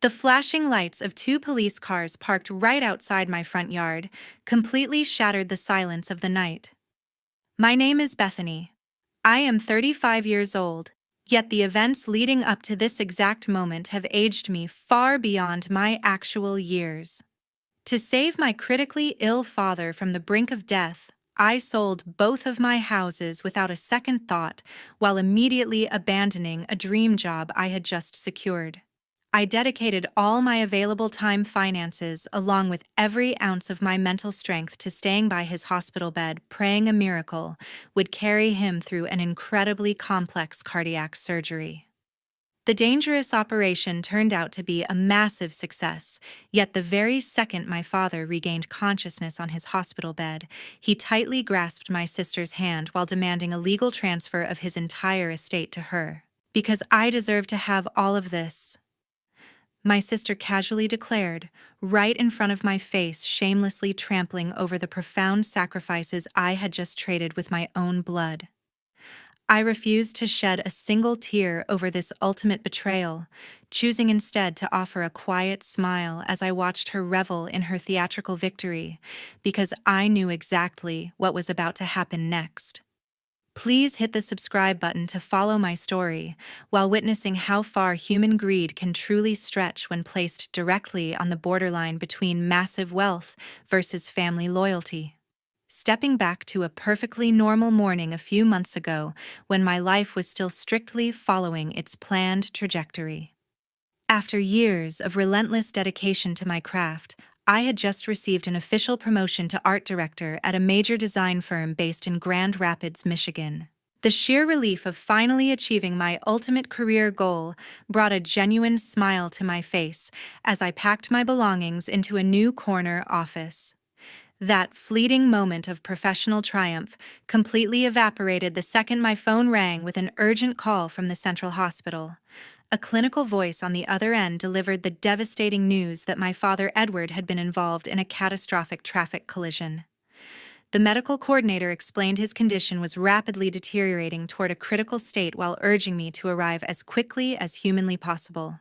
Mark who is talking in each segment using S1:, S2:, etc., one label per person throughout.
S1: The flashing lights of two police cars parked right outside my front yard completely shattered the silence of the night. My name is Bethany. I am 35 years old, yet the events leading up to this exact moment have aged me far beyond my actual years. To save my critically ill father from the brink of death, I sold both of my houses without a second thought while immediately abandoning a dream job I had just secured. I dedicated all my available time finances along with every ounce of my mental strength to staying by his hospital bed, praying a miracle would carry him through an incredibly complex cardiac surgery. The dangerous operation turned out to be a massive success, yet the very second my father regained consciousness on his hospital bed, he tightly grasped my sister's hand while demanding a legal transfer of his entire estate to her. "Because I deserve to have all of this," my sister casually declared, right in front of my face, shamelessly trampling over the profound sacrifices I had just traded with my own blood. I refused to shed a single tear over this ultimate betrayal, choosing instead to offer a quiet smile as I watched her revel in her theatrical victory, because I knew exactly what was about to happen next. Please hit the subscribe button to follow my story, while witnessing how far human greed can truly stretch when placed directly on the borderline between massive wealth versus family loyalty. Stepping back to a perfectly normal morning a few months ago when my life was still strictly following its planned trajectory. After years of relentless dedication to my craft, I had just received an official promotion to art director at a major design firm based in Grand Rapids, Michigan. The sheer relief of finally achieving my ultimate career goal brought a genuine smile to my face as I packed my belongings into a new corner office. That fleeting moment of professional triumph completely evaporated the second my phone rang with an urgent call from the Central Hospital. A clinical voice on the other end delivered the devastating news that my father Edward had been involved in a catastrophic traffic collision. The medical coordinator explained his condition was rapidly deteriorating toward a critical state while urging me to arrive as quickly as humanly possible.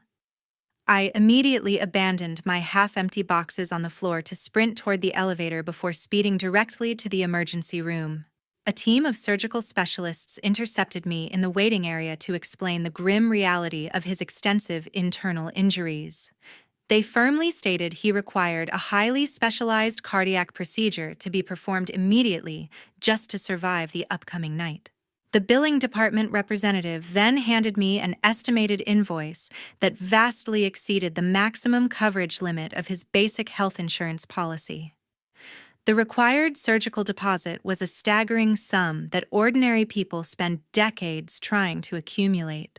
S1: I immediately abandoned my half-empty boxes on the floor to sprint toward the elevator before speeding directly to the emergency room. A team of surgical specialists intercepted me in the waiting area to explain the grim reality of his extensive internal injuries. They firmly stated he required a highly specialized cardiac procedure to be performed immediately just to survive the upcoming night. The billing department representative then handed me an estimated invoice that vastly exceeded the maximum coverage limit of his basic health insurance policy. The required surgical deposit was a staggering sum that ordinary people spend decades trying to accumulate.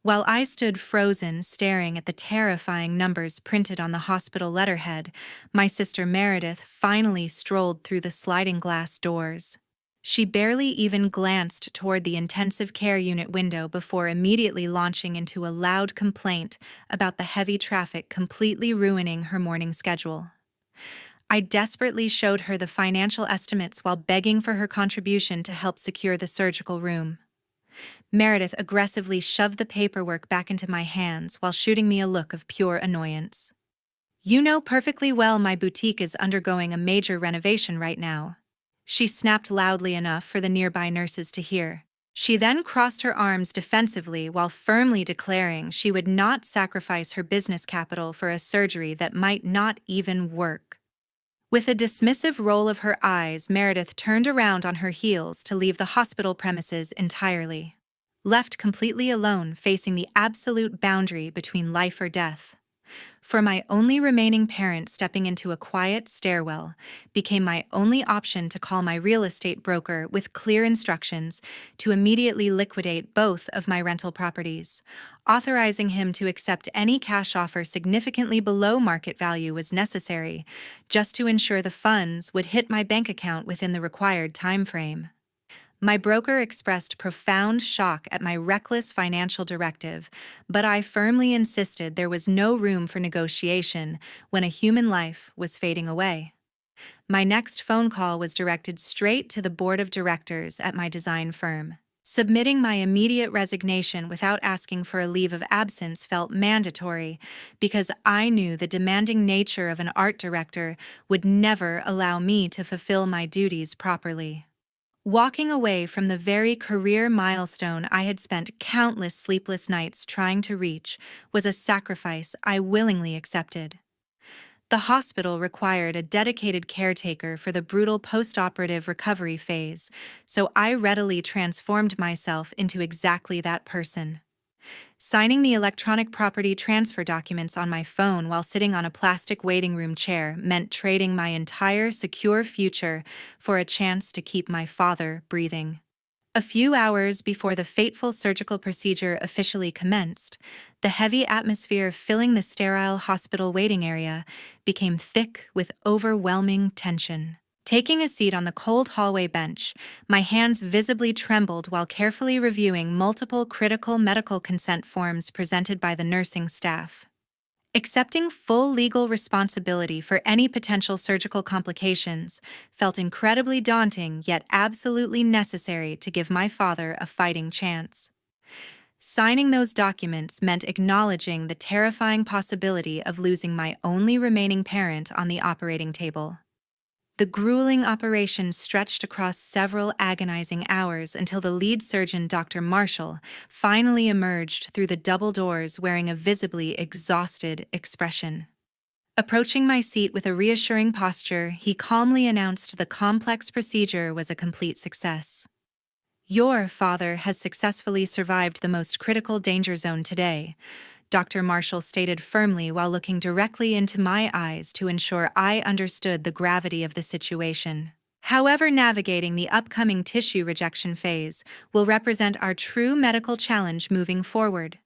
S1: While I stood frozen, staring at the terrifying numbers printed on the hospital letterhead, my sister Meredith finally strolled through the sliding glass doors. She barely even glanced toward the intensive care unit window before immediately launching into a loud complaint about the heavy traffic completely ruining her morning schedule. I desperately showed her the financial estimates while begging for her contribution to help secure the surgical room. Meredith aggressively shoved the paperwork back into my hands while shooting me a look of pure annoyance. "You know perfectly well my boutique is undergoing a major renovation right now," she snapped loudly enough for the nearby nurses to hear. She then crossed her arms defensively while firmly declaring she would not sacrifice her business capital for a surgery that might not even work. With a dismissive roll of her eyes, Meredith turned around on her heels to leave the hospital premises entirely. Left completely alone, facing the absolute boundary between life or death. For my only remaining parent, stepping into a quiet stairwell became my only option to call my real estate broker with clear instructions to immediately liquidate both of my rental properties, authorizing him to accept any cash offer significantly below market value was necessary, just to ensure the funds would hit my bank account within the required time frame. My broker expressed profound shock at my reckless financial directive, but I firmly insisted there was no room for negotiation when a human life was fading away. My next phone call was directed straight to the board of directors at my design firm. Submitting my immediate resignation without asking for a leave of absence felt mandatory because I knew the demanding nature of an art director would never allow me to fulfill my duties properly. Walking away from the very career milestone I had spent countless sleepless nights trying to reach was a sacrifice I willingly accepted. The hospital required a dedicated caretaker for the brutal post-operative recovery phase, so I readily transformed myself into exactly that person. Signing the electronic property transfer documents on my phone while sitting on a plastic waiting room chair meant trading my entire secure future for a chance to keep my father breathing. A few hours before the fateful surgical procedure officially commenced, the heavy atmosphere filling the sterile hospital waiting area became thick with overwhelming tension. Taking a seat on the cold hallway bench, my hands visibly trembled while carefully reviewing multiple critical medical consent forms presented by the nursing staff. Accepting full legal responsibility for any potential surgical complications felt incredibly daunting yet absolutely necessary to give my father a fighting chance. Signing those documents meant acknowledging the terrifying possibility of losing my only remaining parent on the operating table. The grueling operation stretched across several agonizing hours until the lead surgeon, Dr. Marshall, finally emerged through the double doors wearing a visibly exhausted expression. Approaching my seat with a reassuring posture, he calmly announced the complex procedure was a complete success. "Your father has successfully survived the most critical danger zone today," Dr. Marshall stated firmly while looking directly into my eyes to ensure I understood the gravity of the situation. "However, navigating the upcoming tissue rejection phase will represent our true medical challenge moving forward."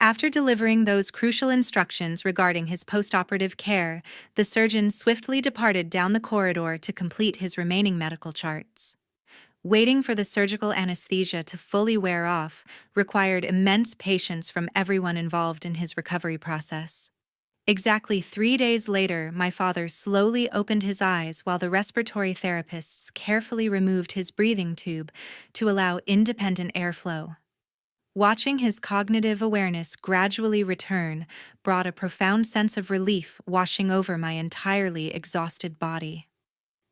S1: After delivering those crucial instructions regarding his postoperative care, the surgeon swiftly departed down the corridor to complete his remaining medical charts. Waiting for the surgical anesthesia to fully wear off required immense patience from everyone involved in his recovery process. Exactly 3 days later, my father slowly opened his eyes while the respiratory therapists carefully removed his breathing tube to allow independent airflow. Watching his cognitive awareness gradually return brought a profound sense of relief washing over my entirely exhausted body.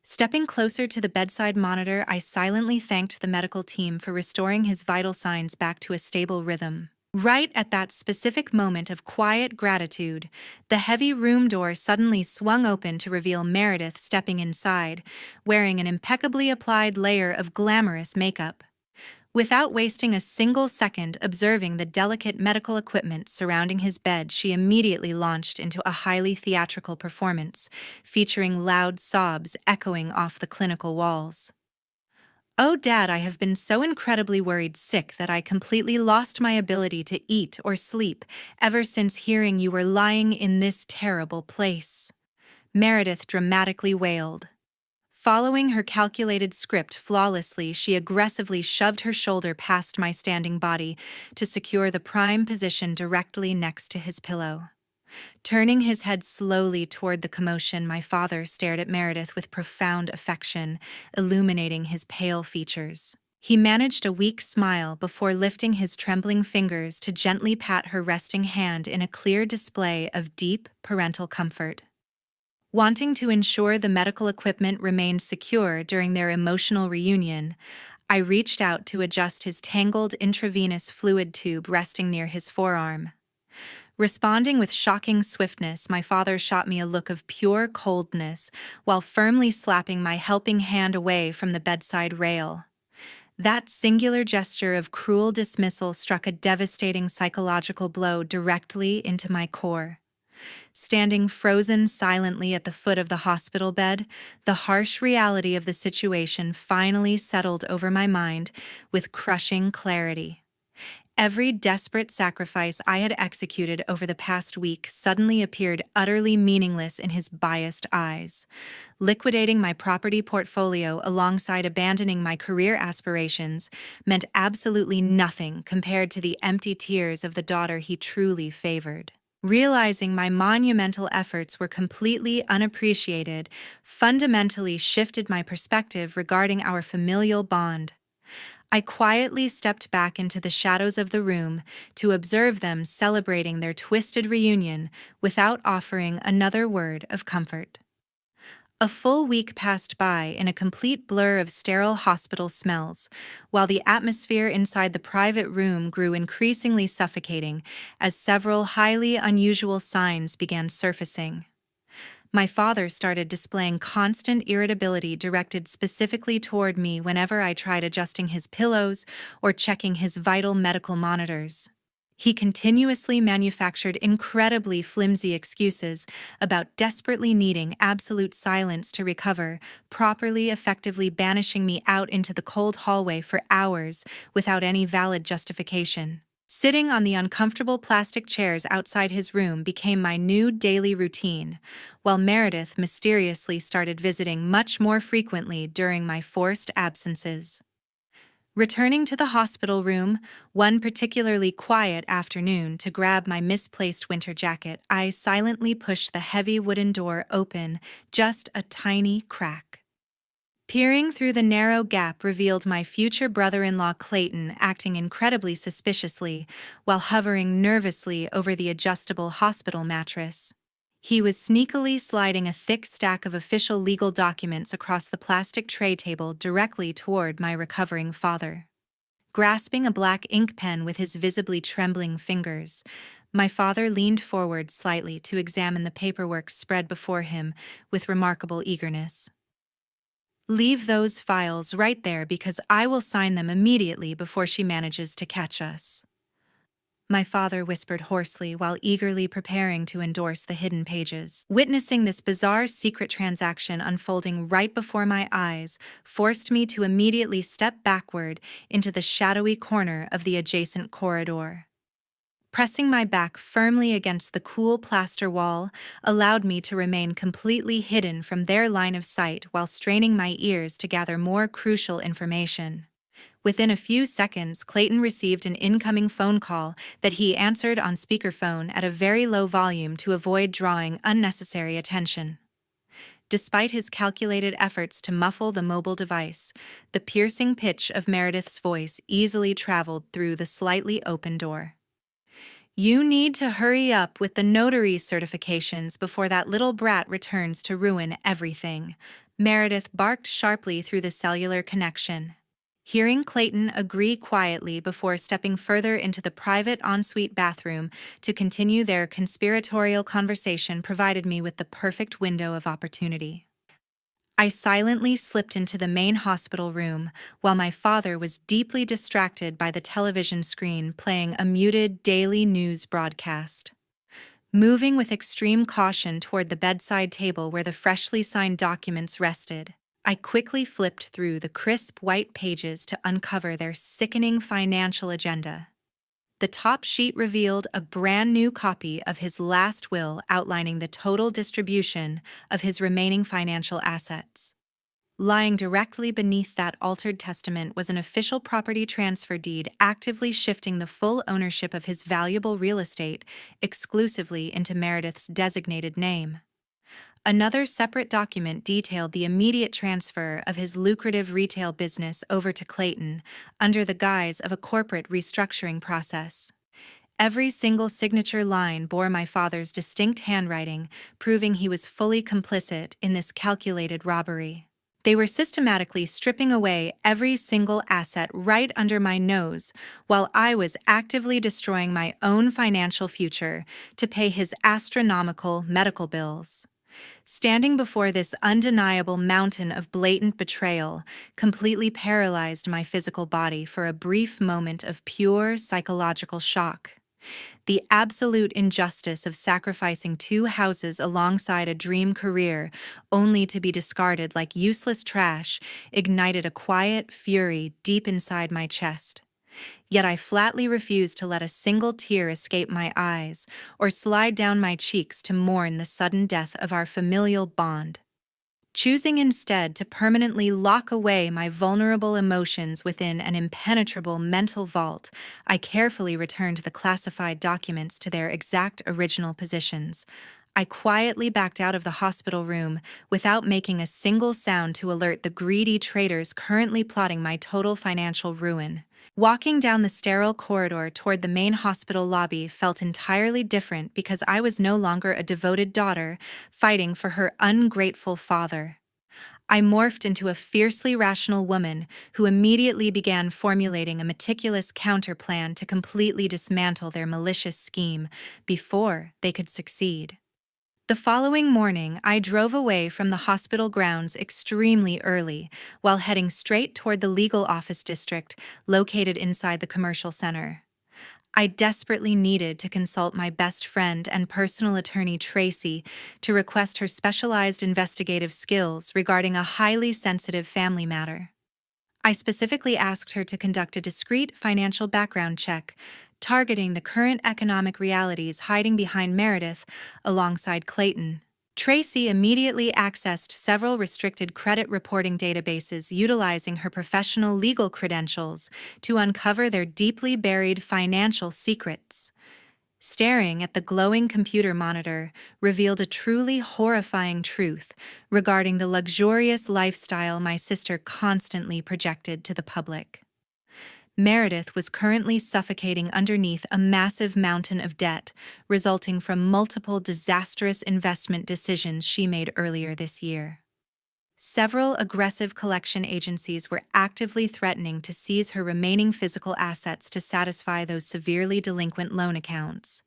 S1: Stepping closer to the bedside monitor, I silently thanked the medical team for restoring his vital signs back to a stable rhythm. Right at that specific moment of quiet gratitude, the heavy room door suddenly swung open to reveal Meredith stepping inside, wearing an impeccably applied layer of glamorous makeup. Without wasting a single second observing the delicate medical equipment surrounding his bed, she immediately launched into a highly theatrical performance, featuring loud sobs echoing off the clinical walls. "Oh, Dad, I have been so incredibly worried sick that I completely lost my ability to eat or sleep ever since hearing you were lying in this terrible place," Meredith dramatically wailed. Following her calculated script flawlessly, she aggressively shoved her shoulder past my standing body to secure the prime position directly next to his pillow. Turning his head slowly toward the commotion, my father stared at Meredith with profound affection, illuminating his pale features. He managed a weak smile before lifting his trembling fingers to gently pat her resting hand in a clear display of deep parental comfort. Wanting to ensure the medical equipment remained secure during their emotional reunion, I reached out to adjust his tangled intravenous fluid tube resting near his forearm. Responding with shocking swiftness, my father shot me a look of pure coldness while firmly slapping my helping hand away from the bedside rail. That singular gesture of cruel dismissal struck a devastating psychological blow directly into my core. Standing frozen silently at the foot of the hospital bed, the harsh reality of the situation finally settled over my mind with crushing clarity. Every desperate sacrifice I had executed over the past week suddenly appeared utterly meaningless in his biased eyes. Liquidating my property portfolio alongside abandoning my career aspirations meant absolutely nothing compared to the empty tears of the daughter he truly favored. Realizing my monumental efforts were completely unappreciated fundamentally shifted my perspective regarding our familial bond. I quietly stepped back into the shadows of the room to observe them celebrating their twisted reunion without offering another word of comfort. A full week passed by in a complete blur of sterile hospital smells, while the atmosphere inside the private room grew increasingly suffocating as several highly unusual signs began surfacing. My father started displaying constant irritability directed specifically toward me whenever I tried adjusting his pillows or checking his vital medical monitors. He continuously manufactured incredibly flimsy excuses about desperately needing absolute silence to recover, properly effectively banishing me out into the cold hallway for hours without any valid justification. Sitting on the uncomfortable plastic chairs outside his room became my new daily routine, while Meredith mysteriously started visiting much more frequently during my forced absences. Returning to the hospital room, one particularly quiet afternoon to grab my misplaced winter jacket, I silently pushed the heavy wooden door open just a tiny crack. Peering through the narrow gap revealed my future brother-in-law Clayton acting incredibly suspiciously while hovering nervously over the adjustable hospital mattress. He was sneakily sliding a thick stack of official legal documents across the plastic tray table directly toward my recovering father. Grasping a black ink pen with his visibly trembling fingers, my father leaned forward slightly to examine the paperwork spread before him with remarkable eagerness. "Leave those files right there because I will sign them immediately before she manages to catch us," my father whispered hoarsely while eagerly preparing to endorse the hidden pages. Witnessing this bizarre secret transaction unfolding right before my eyes forced me to immediately step backward into the shadowy corner of the adjacent corridor. Pressing my back firmly against the cool plaster wall allowed me to remain completely hidden from their line of sight while straining my ears to gather more crucial information. Within a few seconds, Clayton received an incoming phone call that he answered on speakerphone at a very low volume to avoid drawing unnecessary attention. Despite his calculated efforts to muffle the mobile device, the piercing pitch of Meredith's voice easily traveled through the slightly open door. "You need to hurry up with the notary certifications before that little brat returns to ruin everything," Meredith barked sharply through the cellular connection. Hearing Clayton agree quietly before stepping further into the private ensuite bathroom to continue their conspiratorial conversation provided me with the perfect window of opportunity. I silently slipped into the main hospital room while my father was deeply distracted by the television screen playing a muted daily news broadcast. Moving with extreme caution toward the bedside table where the freshly signed documents rested, I quickly flipped through the crisp white pages to uncover their sickening financial agenda. The top sheet revealed a brand new copy of his last will outlining the total distribution of his remaining financial assets. Lying directly beneath that altered testament was an official property transfer deed actively shifting the full ownership of his valuable real estate exclusively into Meredith's designated name. Another separate document detailed the immediate transfer of his lucrative retail business over to Clayton under the guise of a corporate restructuring process. Every single signature line bore my father's distinct handwriting, proving he was fully complicit in this calculated robbery. They were systematically stripping away every single asset right under my nose, while I was actively destroying my own financial future to pay his astronomical medical bills. Standing before this undeniable mountain of blatant betrayal completely paralyzed my physical body for a brief moment of pure psychological shock. The absolute injustice of sacrificing two houses alongside a dream career only to be discarded like useless trash ignited a quiet fury deep inside my chest. Yet I flatly refused to let a single tear escape my eyes or slide down my cheeks to mourn the sudden death of our familial bond. Choosing instead to permanently lock away my vulnerable emotions within an impenetrable mental vault, I carefully returned the classified documents to their exact original positions. I quietly backed out of the hospital room without making a single sound to alert the greedy traitors currently plotting my total financial ruin. Walking down the sterile corridor toward the main hospital lobby felt entirely different because I was no longer a devoted daughter fighting for her ungrateful father. I morphed into a fiercely rational woman who immediately began formulating a meticulous counterplan to completely dismantle their malicious scheme before they could succeed. The following morning, I drove away from the hospital grounds extremely early while heading straight toward the legal office district located inside the commercial center. I desperately needed to consult my best friend and personal attorney Tracy to request her specialized investigative skills regarding a highly sensitive family matter. I specifically asked her to conduct a discreet financial background check, targeting the current economic realities hiding behind Meredith alongside Clayton. Tracy immediately accessed several restricted credit reporting databases utilizing her professional legal credentials to uncover their deeply buried financial secrets. Staring at the glowing computer monitor revealed a truly horrifying truth regarding the luxurious lifestyle my sister constantly projected to the public. Meredith was currently suffocating underneath a massive mountain of debt resulting from multiple disastrous investment decisions she made earlier this year. Several aggressive collection agencies were actively threatening to seize her remaining physical assets to satisfy those severely delinquent loan accounts.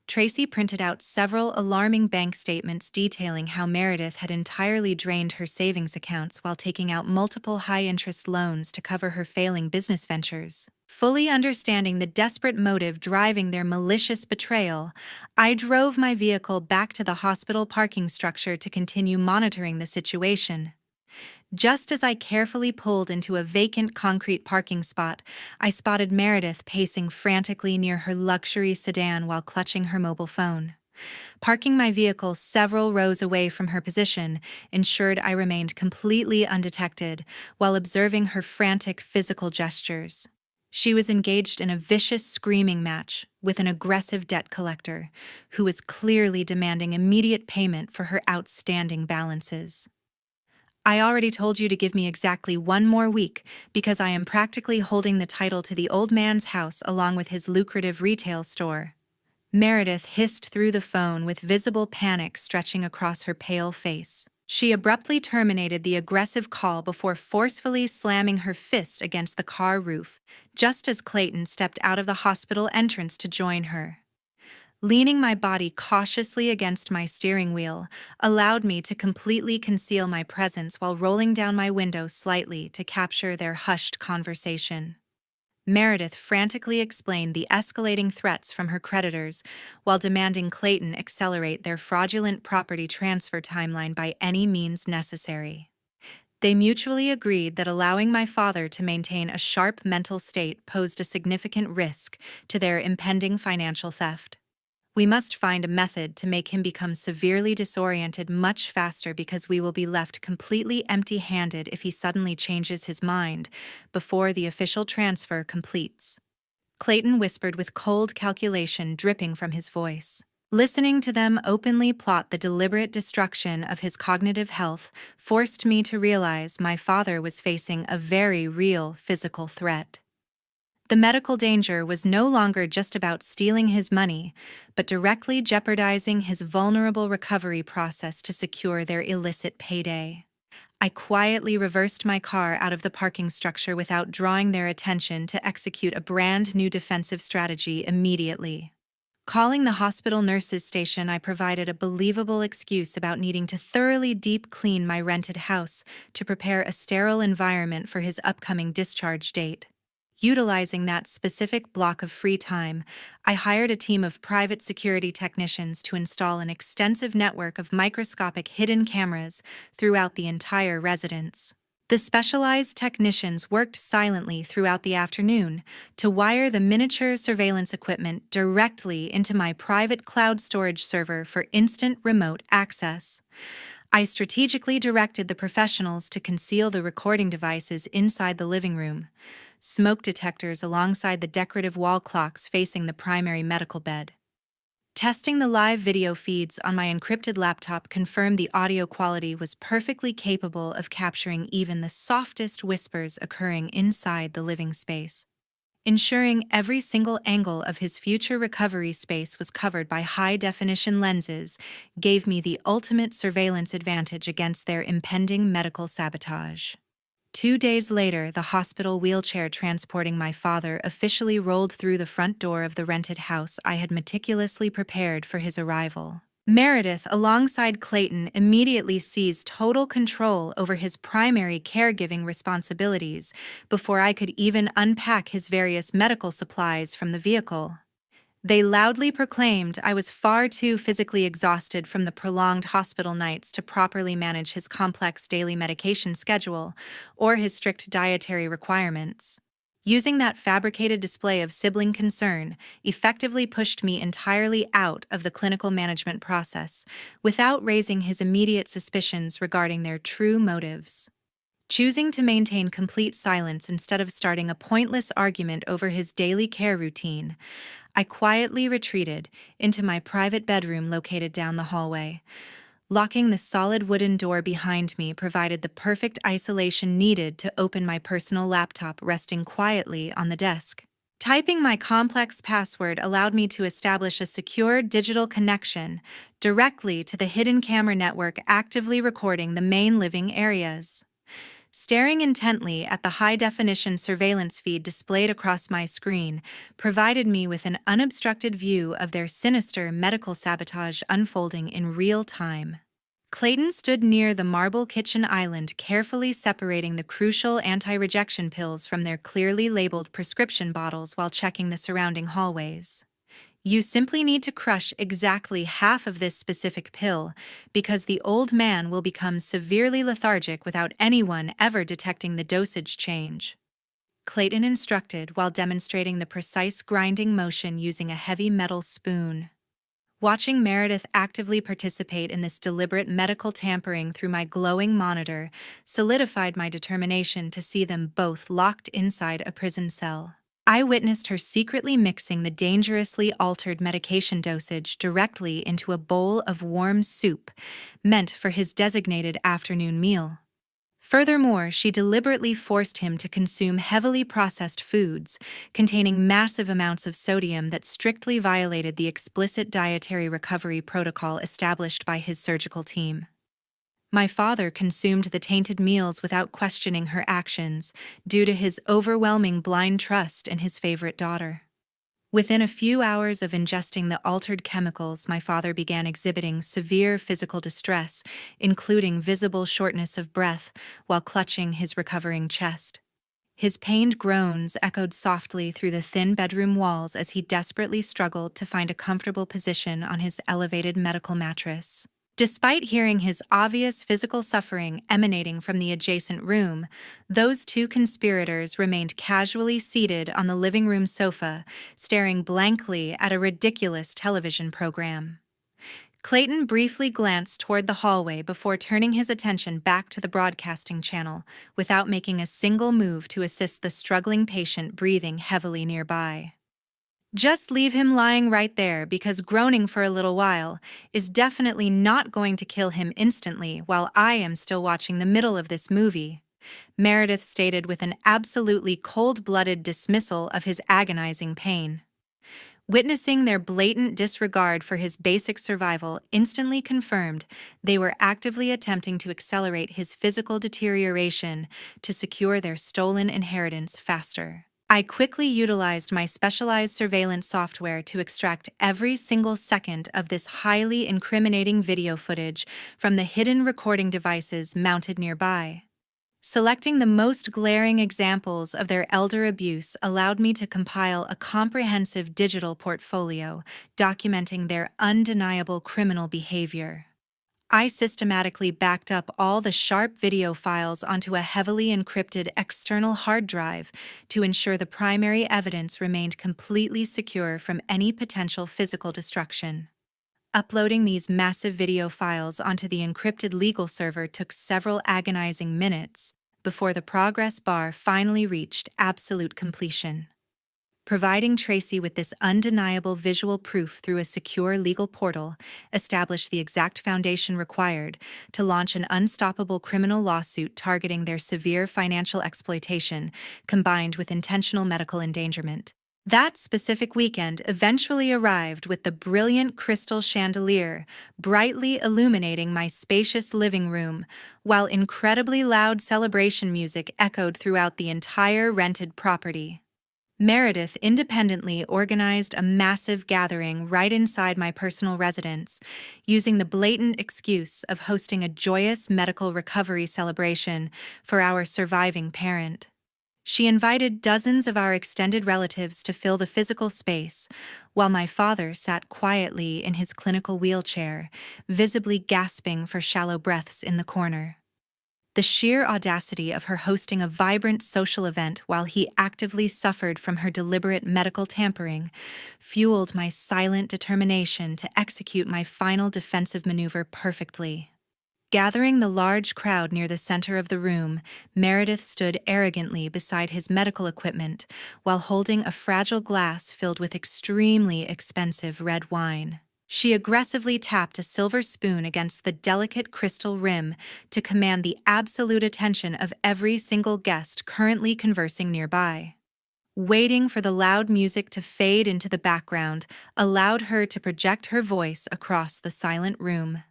S1: Tracy printed out several alarming bank statements detailing how Meredith had entirely drained her savings accounts while taking out multiple high-interest loans to cover her failing business ventures. Fully understanding the desperate motive driving their malicious betrayal, I drove my vehicle back to the hospital parking structure to continue monitoring the situation. Just as I carefully pulled into a vacant concrete parking spot, I spotted Meredith pacing frantically near her luxury sedan while clutching her mobile phone. Parking my vehicle several rows away from her position ensured I remained completely undetected while observing her frantic physical gestures. She was engaged in a vicious screaming match with an aggressive debt collector who was clearly demanding immediate payment for her outstanding balances. I already told you to give me exactly 1 more week because I am practically holding the title to the old man's house along with his lucrative retail store. Meredith hissed through the phone with visible panic stretching across her pale face. She abruptly terminated the aggressive call before forcefully slamming her fist against the car roof, just as Clayton stepped out of the hospital entrance to join her. Leaning my body cautiously against my steering wheel allowed me to completely conceal my presence while rolling down my window slightly to capture their hushed conversation. Meredith frantically explained the escalating threats from her creditors while demanding Clayton accelerate their fraudulent property transfer timeline by any means necessary. They mutually agreed that allowing my father to maintain a sharp mental state posed a significant risk to their impending financial theft. We must find a method to make him become severely disoriented much faster because we will be left completely empty-handed if he suddenly changes his mind before the official transfer completes. Clayton whispered with cold calculation dripping from his voice. Listening to them openly plot the deliberate destruction of his cognitive health forced me to realize my father was facing a very real physical threat. The medical danger was no longer just about stealing his money, but directly jeopardizing his vulnerable recovery process to secure their illicit payday. I quietly reversed my car out of the parking structure without drawing their attention to execute a brand new defensive strategy immediately. Calling the hospital nurses station, I provided a believable excuse about needing to thoroughly deep clean my rented house to prepare a sterile environment for his upcoming discharge date. Utilizing that specific block of free time, I hired a team of private security technicians to install an extensive network of microscopic hidden cameras throughout the entire residence. The specialized technicians worked silently throughout the afternoon to wire the miniature surveillance equipment directly into my private cloud storage server for instant remote access. I strategically directed the professionals to conceal the recording devices inside the living room, smoke detectors alongside the decorative wall clocks facing the primary medical bed. Testing the live video feeds on my encrypted laptop confirmed the audio quality was perfectly capable of capturing even the softest whispers occurring inside the living space. Ensuring every single angle of his future recovery space was covered by high-definition lenses gave me the ultimate surveillance advantage against their impending medical sabotage. 2 days later, the hospital wheelchair transporting my father officially rolled through the front door of the rented house I had meticulously prepared for his arrival. Meredith, alongside Clayton, immediately seized total control over his primary caregiving responsibilities before I could even unpack his various medical supplies from the vehicle. They loudly proclaimed I was far too physically exhausted from the prolonged hospital nights to properly manage his complex daily medication schedule or his strict dietary requirements. Using that fabricated display of sibling concern effectively pushed me entirely out of the clinical management process without raising his immediate suspicions regarding their true motives. Choosing to maintain complete silence instead of starting a pointless argument over his daily care routine, I quietly retreated into my private bedroom located down the hallway. Locking the solid wooden door behind me provided the perfect isolation needed to open my personal laptop resting quietly on the desk. Typing my complex password allowed me to establish a secure digital connection directly to the hidden camera network actively recording the main living areas. Staring intently at the high-definition surveillance feed displayed across my screen provided me with an unobstructed view of their sinister medical sabotage unfolding in real time. Clayton stood near the marble kitchen island, carefully separating the crucial anti-rejection pills from their clearly labeled prescription bottles while checking the surrounding hallways. You simply need to crush exactly half of this specific pill, because the old man will become severely lethargic without anyone ever detecting the dosage change. Clayton instructed while demonstrating the precise grinding motion using a heavy metal spoon. Watching Meredith actively participate in this deliberate medical tampering through my glowing monitor solidified my determination to see them both locked inside a prison cell. I witnessed her secretly mixing the dangerously altered medication dosage directly into a bowl of warm soup meant for his designated afternoon meal. Furthermore, she deliberately forced him to consume heavily processed foods containing massive amounts of sodium that strictly violated the explicit dietary recovery protocol established by his surgical team. My father consumed the tainted meals without questioning her actions due to his overwhelming blind trust in his favorite daughter. Within a few hours of ingesting the altered chemicals, my father began exhibiting severe physical distress, including visible shortness of breath while clutching his recovering chest. His pained groans echoed softly through the thin bedroom walls as he desperately struggled to find a comfortable position on his elevated medical mattress. Despite hearing his obvious physical suffering emanating from the adjacent room, those two conspirators remained casually seated on the living room sofa, staring blankly at a ridiculous television program. Clayton briefly glanced toward the hallway before turning his attention back to the broadcasting channel, without making a single move to assist the struggling patient breathing heavily nearby. Just leave him lying right there, because groaning for a little while is definitely not going to kill him instantly while I am still watching the middle of this movie, Meredith stated with an absolutely cold-blooded dismissal of his agonizing pain. Witnessing their blatant disregard for his basic survival instantly confirmed they were actively attempting to accelerate his physical deterioration to secure their stolen inheritance faster. I quickly utilized my specialized surveillance software to extract every single second of this highly incriminating video footage from the hidden recording devices mounted nearby. Selecting the most glaring examples of their elder abuse allowed me to compile a comprehensive digital portfolio documenting their undeniable criminal behavior. I systematically backed up all the sharp video files onto a heavily encrypted external hard drive to ensure the primary evidence remained completely secure from any potential physical destruction. Uploading these massive video files onto the encrypted legal server took several agonizing minutes before the progress bar finally reached absolute completion. Providing Tracy with this undeniable visual proof through a secure legal portal established the exact foundation required to launch an unstoppable criminal lawsuit targeting their severe financial exploitation combined with intentional medical endangerment. That specific weekend eventually arrived with the brilliant crystal chandelier brightly illuminating my spacious living room, while incredibly loud celebration music echoed throughout the entire rented property. Meredith independently organized a massive gathering right inside my personal residence, using the blatant excuse of hosting a joyous medical recovery celebration for our surviving parent. She invited dozens of our extended relatives to fill the physical space, while my father sat quietly in his clinical wheelchair, visibly gasping for shallow breaths in the corner. The sheer audacity of her hosting a vibrant social event while he actively suffered from her deliberate medical tampering fueled my silent determination to execute my final defensive maneuver perfectly. Gathering the large crowd near the center of the room, Meredith stood arrogantly beside his medical equipment while holding a fragile glass filled with extremely expensive red wine. She aggressively tapped a silver spoon against the delicate crystal rim to command the absolute attention of every single guest currently conversing nearby. Waiting for the loud music to fade into the background allowed her to project her voice across the silent room.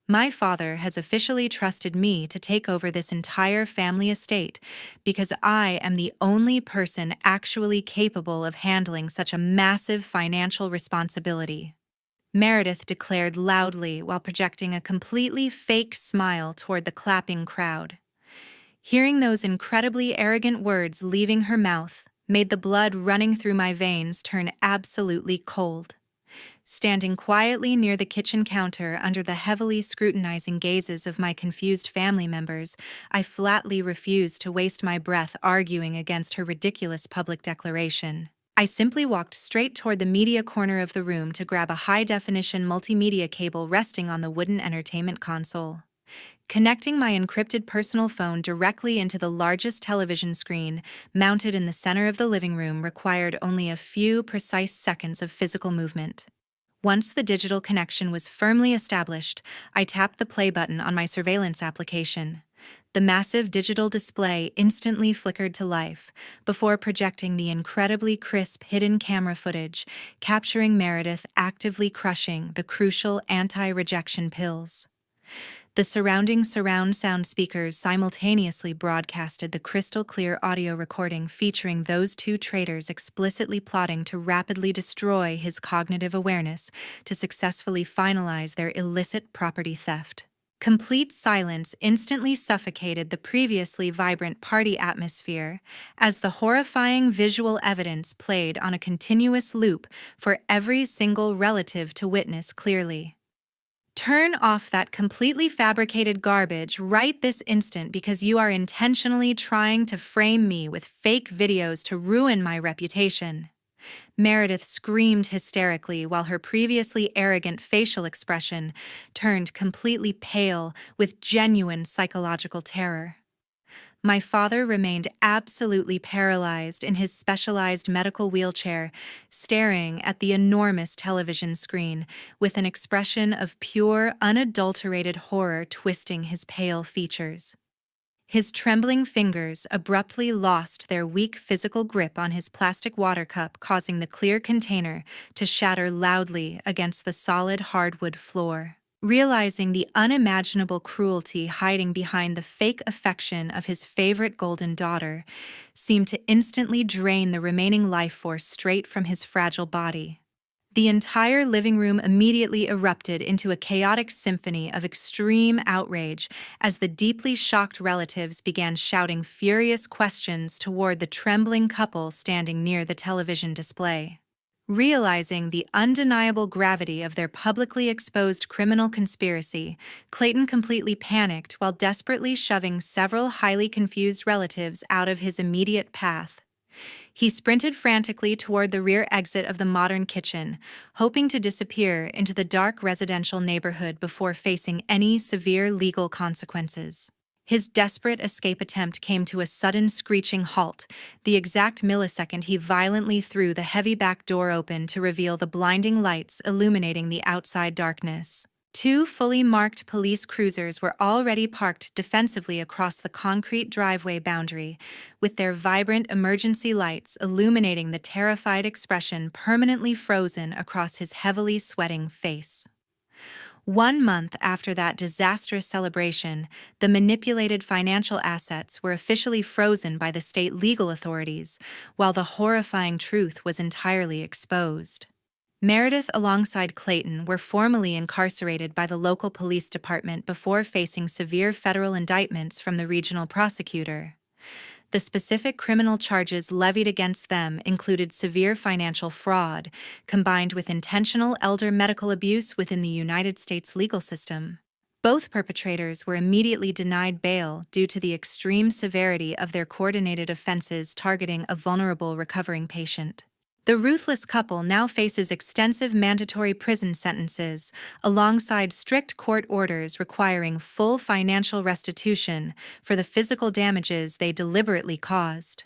S1: My father has officially trusted me to take over this entire family estate because I am the only person actually capable of handling such a massive financial responsibility. Meredith declared loudly while projecting a completely fake smile toward the clapping crowd. Hearing those incredibly arrogant words leaving her mouth made the blood running through my veins turn absolutely cold. Standing quietly near the kitchen counter under the heavily scrutinizing gazes of my confused family members, I flatly refused to waste my breath arguing against her ridiculous public declaration. I simply walked straight toward the media corner of the room to grab a high-definition multimedia cable resting on the wooden entertainment console. Connecting my encrypted personal phone directly into the largest television screen mounted in the center of the living room required only a few precise seconds of physical movement. Once the digital connection was firmly established, I tapped the play button on my surveillance application. The massive digital display instantly flickered to life before projecting the incredibly crisp hidden camera footage, capturing Meredith actively crushing the crucial anti-rejection pills. The surrounding surround sound speakers simultaneously broadcasted the crystal-clear audio recording featuring those two traitors explicitly plotting to rapidly destroy his cognitive awareness to successfully finalize their illicit property theft. Complete silence instantly suffocated the previously vibrant party atmosphere as the horrifying visual evidence played on a continuous loop for every single relative to witness clearly. Turn off that completely fabricated garbage right this instant because you are intentionally trying to frame me with fake videos to ruin my reputation. Meredith screamed hysterically while her previously arrogant facial expression turned completely pale with genuine psychological terror. My father remained absolutely paralyzed in his specialized medical wheelchair, staring at the enormous television screen with an expression of pure, unadulterated horror twisting his pale features. His trembling fingers abruptly lost their weak physical grip on his plastic water cup, causing the clear container to shatter loudly against the solid hardwood floor. Realizing the unimaginable cruelty hiding behind the fake affection of his favorite golden daughter seemed to instantly drain the remaining life force straight from his fragile body. The entire living room immediately erupted into a chaotic symphony of extreme outrage as the deeply shocked relatives began shouting furious questions toward the trembling couple standing near the television display. Realizing the undeniable gravity of their publicly exposed criminal conspiracy, Clayton completely panicked while desperately shoving several highly confused relatives out of his immediate path. He sprinted frantically toward the rear exit of the modern kitchen, hoping to disappear into the dark residential neighborhood before facing any severe legal consequences. His desperate escape attempt came to a sudden screeching halt, the exact millisecond he violently threw the heavy back door open to reveal the blinding lights illuminating the outside darkness. Two fully marked police cruisers were already parked defensively across the concrete driveway boundary, with their vibrant emergency lights illuminating the terrified expression permanently frozen across his heavily sweating face. 1 month after that disastrous celebration, the manipulated financial assets were officially frozen by the state legal authorities, while the horrifying truth was entirely exposed. Meredith, alongside Clayton, were formally incarcerated by the local police department before facing severe federal indictments from the regional prosecutor. The specific criminal charges levied against them included severe financial fraud, combined with intentional elder medical abuse within the United States legal system. Both perpetrators were immediately denied bail due to the extreme severity of their coordinated offenses targeting a vulnerable recovering patient. The ruthless couple now faces extensive mandatory prison sentences, alongside strict court orders requiring full financial restitution for the physical damages they deliberately caused.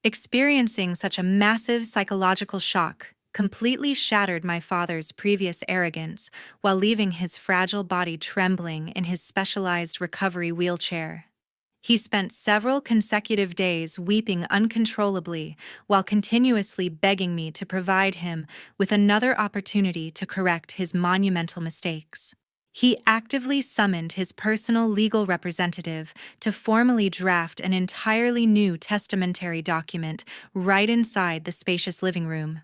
S1: Experiencing such a massive psychological shock completely shattered my father's previous arrogance while leaving his fragile body trembling in his specialized recovery wheelchair. He spent several consecutive days weeping uncontrollably while continuously begging me to provide him with another opportunity to correct his monumental mistakes. He actively summoned his personal legal representative to formally draft an entirely new testamentary document right inside the spacious living room.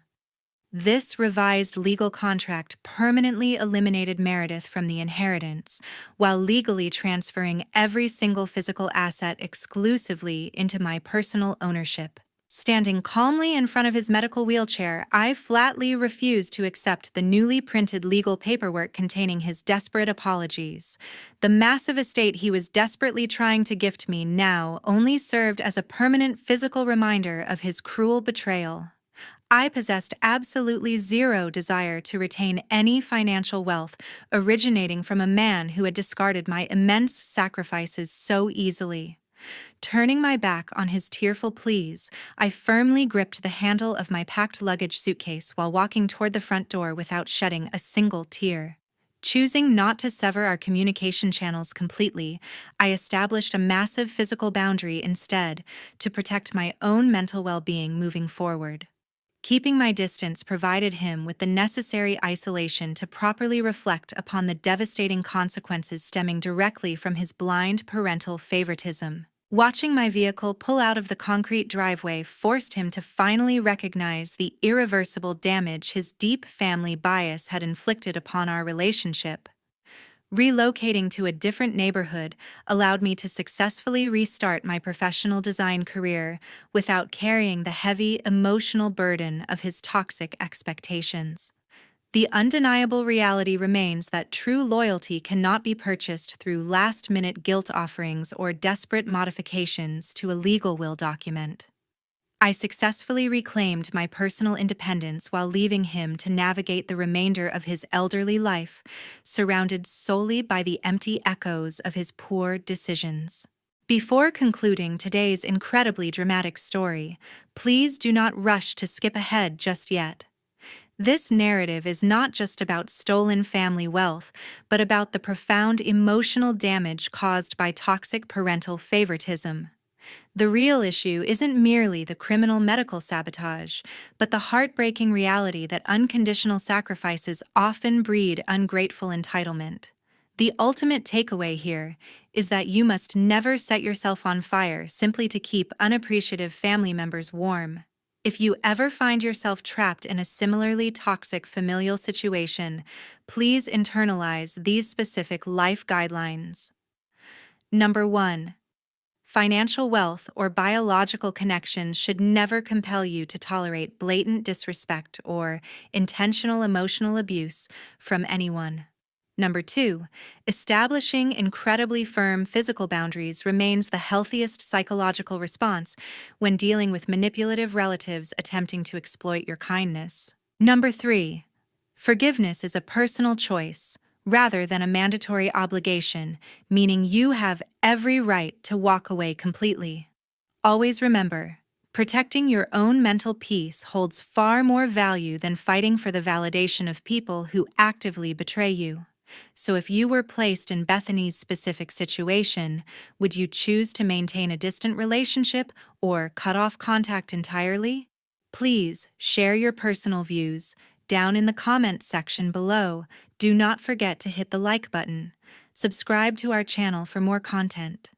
S1: This revised legal contract permanently eliminated Meredith from the inheritance, while legally transferring every single physical asset exclusively into my personal ownership. Standing calmly in front of his medical wheelchair, I flatly refused to accept the newly printed legal paperwork containing his desperate apologies. The massive estate he was desperately trying to gift me now only served as a permanent physical reminder of his cruel betrayal. I possessed absolutely zero desire to retain any financial wealth originating from a man who had discarded my immense sacrifices so easily. Turning my back on his tearful pleas, I firmly gripped the handle of my packed luggage suitcase while walking toward the front door without shedding a single tear. Choosing not to sever our communication channels completely, I established a massive physical boundary instead to protect my own mental well-being moving forward. Keeping my distance provided him with the necessary isolation to properly reflect upon the devastating consequences stemming directly from his blind parental favoritism. Watching my vehicle pull out of the concrete driveway forced him to finally recognize the irreversible damage his deep family bias had inflicted upon our relationship. Relocating to a different neighborhood allowed me to successfully restart my professional design career without carrying the heavy emotional burden of his toxic expectations. The undeniable reality remains that true loyalty cannot be purchased through last-minute guilt offerings or desperate modifications to a legal will document. I successfully reclaimed my personal independence while leaving him to navigate the remainder of his elderly life, surrounded solely by the empty echoes of his poor decisions. Before concluding today's incredibly dramatic story, please do not rush to skip ahead just yet. This narrative is not just about stolen family wealth, but about the profound emotional damage caused by toxic parental favoritism. The real issue isn't merely the criminal medical sabotage, but the heartbreaking reality that unconditional sacrifices often breed ungrateful entitlement. The ultimate takeaway here is that you must never set yourself on fire simply to keep unappreciative family members warm. If you ever find yourself trapped in a similarly toxic familial situation, please internalize these specific life guidelines. Number 1. Financial wealth or biological connections should never compel you to tolerate blatant disrespect or intentional emotional abuse from anyone. Number 2, establishing incredibly firm physical boundaries remains the healthiest psychological response when dealing with manipulative relatives attempting to exploit your kindness. Number 3, forgiveness is a personal choice, rather than a mandatory obligation, meaning you have every right to walk away completely. Always remember, protecting your own mental peace holds far more value than fighting for the validation of people who actively betray you. So if you were placed in Bethany's specific situation, would you choose to maintain a distant relationship or cut off contact entirely? Please share your personal views down in the comments section below. Do not forget to hit the like button. Subscribe to our channel for more content.